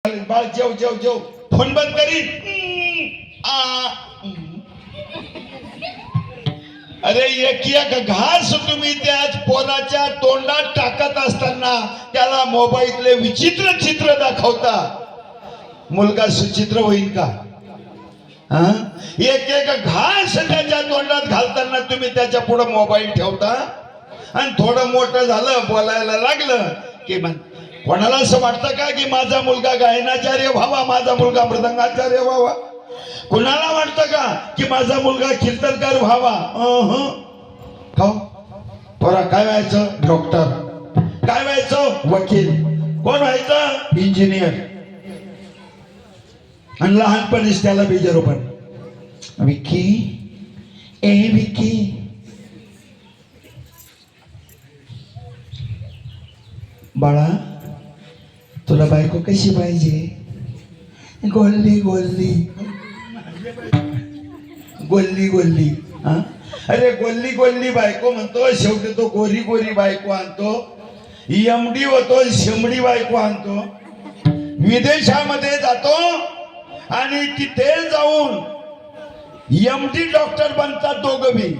बाळ जेव जेव जेव फोन बंद करी अरे एक घास तुम्ही त्याच पोराच्या तोंडात टाकत असताना त्याला मोबाईलले विचित्र चित्र दाखवता, मुलगा सुचित्र होईल का? एक घास त्याच्या तोंडात घालताना तुम्ही त्याच्या पुढे मोबाईल ठेवता आणि थोडं मोठं झालं बोलायला लागलं की कोणाला असं वाटतं का की माझा मुलगा गायनाचार्य व्हावा, माझा मुलगा मृदंगाचार्य व्हावा? कुणाला वाटतं का की माझा मुलगा कीर्तनकार व्हावा? पोरा काय व्हायचं? डॉक्टर. काय व्हायचं? वकील. कोण व्हायचं? इंजिनियर. आणि लहानपणीच त्याला बीजारोपण. विकी ए विकी बाळा तुला बायको कशी पाहिजे? गोल्ली गोल्ली गोल्ली गोल्ली. अरे गोल्ली गोल्ली बायको म्हणतो, शेवटी तो गोरी गोरी बायको आणतो, एमडी होतो, शेमडी बायको आणतो, विदेशामध्ये जातो आणि तिथे जाऊन एमडी डॉक्टर बनतात दोघं बी.